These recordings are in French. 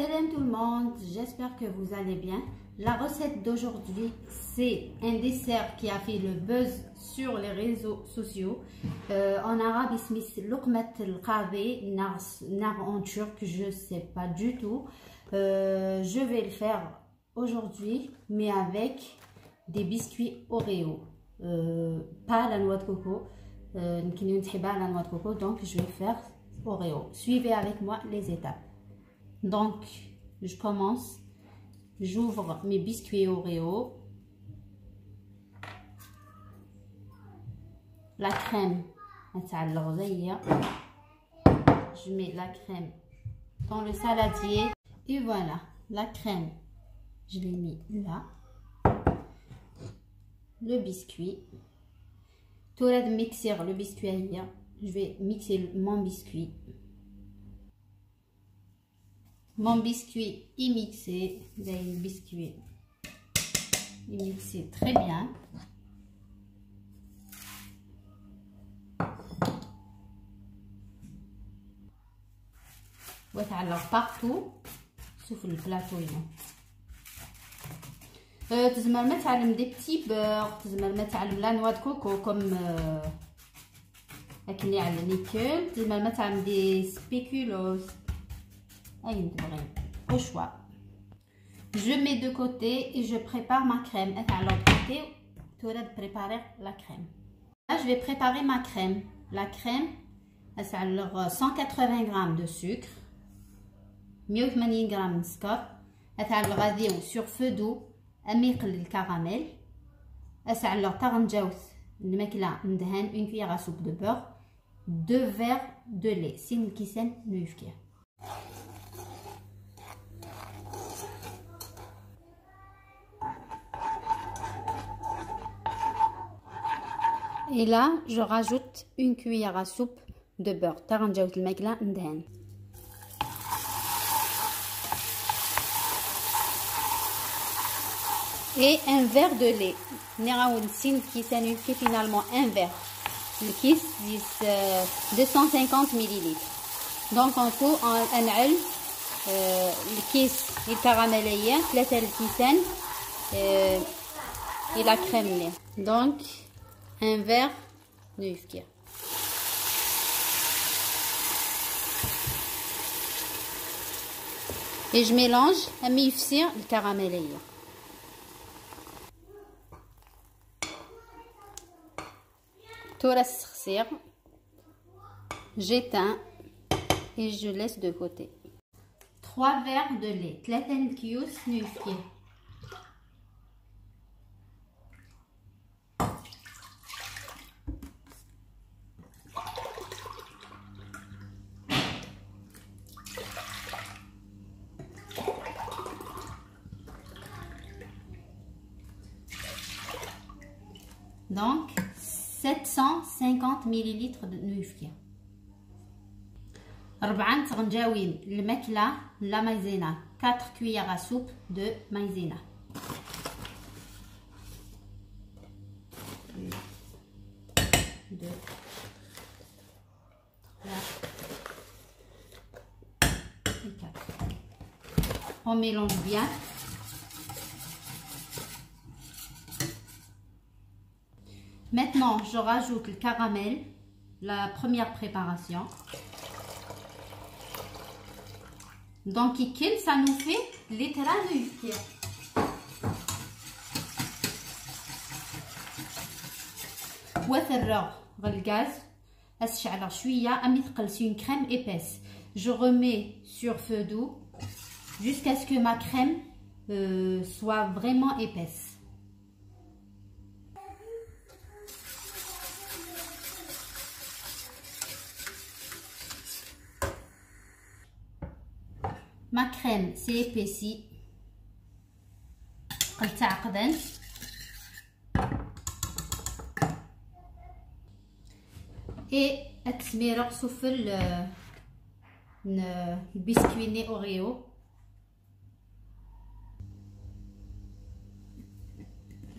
Salam tout le monde, j'espère que vous allez bien. La recette d'aujourd'hui, c'est un dessert qui a fait le buzz sur les réseaux sociaux. En arabe, il s'appelle Luqmat al-Qadhi, nar en turc, je ne sais pas du tout. Je vais le faire aujourd'hui, mais avec des biscuits Oreo. Pas la noix de coco, la noix de coco, donc je vais faire Oreo. Suivez avec moi les étapes. Donc, je commence. J'ouvre mes biscuits Oreo. La crème, je mets la crème dans le saladier. Et voilà, la crème, je l'ai mis là. Le biscuit. Tout là de mixer le biscuit. Je vais mixer mon biscuit. Mon biscuit est mixé, le biscuit est mixé très bien. وتعلق partout sauf le plateau. تزمر ما تعلم des petits beurres, تزمر ما تعلم la noix de coco comme لكن على النيكل، تزمر ما تعلم des spéculoos. Au choix. Je mets de côté et je prépare ma crème. À l'autre côté, tu vas préparer la crème. Là, je vais préparer ma crème. La crème, c'est alors 180 g de sucre, 180 g de sucre. Alors, sur feu doux, le caramel. Alors, une cuillère à soupe de beurre, 2 verres de lait. C'est une cuisine neuve. Et là, je rajoute une cuillère à soupe de beurre. Et un verre de lait. Finalement un verre. Le kiss, 250 ml. Donc en tout, le kiss, le caramellier, et la crème. Donc, un verre neuf. Et je mélange à mi-fsir le caramellier. Tout reste sortir. J'éteins et je laisse de côté. 3 verres de lait, 3 كيوس نوفكي. Donc 750 ml de نوفكي. 4 تغنجاوين الماكلة لا مايزينا، 4 cuillères à soupe de maïzena. On mélange bien. Maintenant, je rajoute le caramel, la première préparation. Donc, ça nous fait les tranuifs. وثرغ بالغاز أشعل شوية أمي تقلسي une crème épaisse. Je remets sur feu doux jusqu'à ce que ma crème soit vraiment épaisse. Ma crème s'est épaissie. Et التسميرة صوف البسكويني أوريو.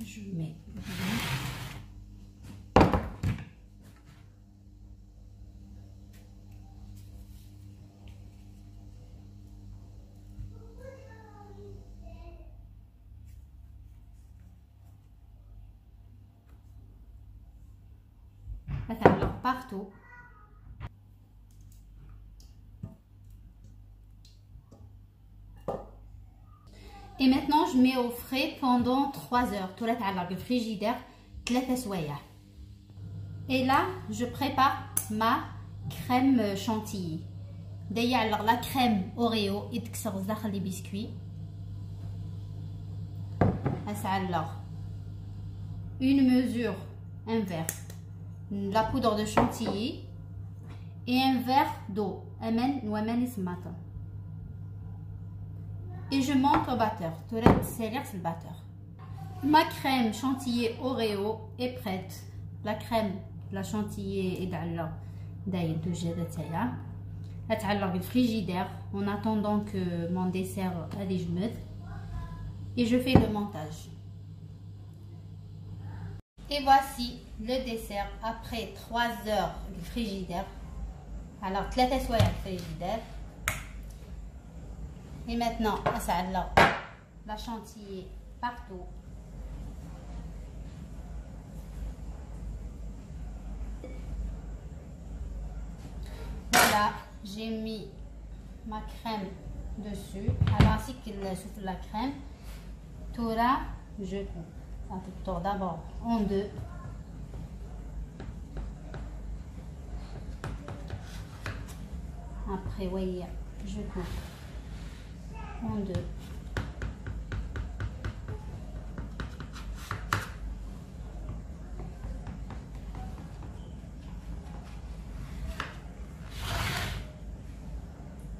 Je mets partout. Et maintenant, je mets au frais pendant 3 heures. Tout le frigidaire, 3 سوايع. Et là, je prépare ma crème chantilly. D'ailleurs, la crème Oreo, et les biscuits. Alors, une mesure, un verre, la poudre de chantilly et un verre d'eau. Et je monte au batteur. Le batteur. Ma crème chantilly Oreo est prête. La crème, la chantilly est dans le frigidaire en attendant que mon dessert allège. Et je fais le montage. Et voici le dessert après 3 heures de frigidaire. Alors, 3 سوايع de frigidaire. Et maintenant, la chantilly partout. Voilà, j'ai mis ma crème dessus. Alors, ainsi qu'il souffle la crème, tout là, je coupe. D'abord en deux. Après, oui, je coupe en deux.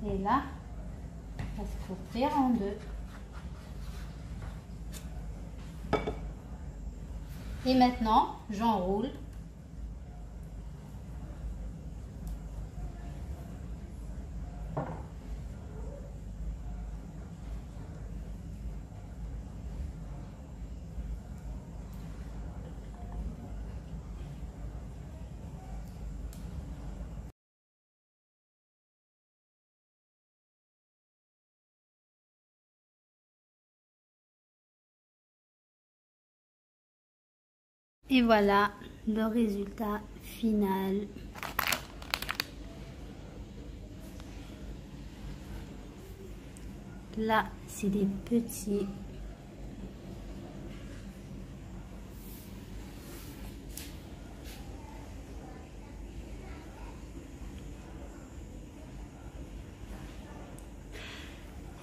Et là, on va se couper en deux. Et maintenant, j'enroule. Et voilà le résultat final. Là, c'est des petits.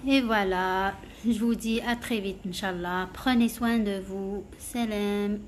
Et voilà, je vous dis à très vite, Inch'Allah. Prenez soin de vous. Salam.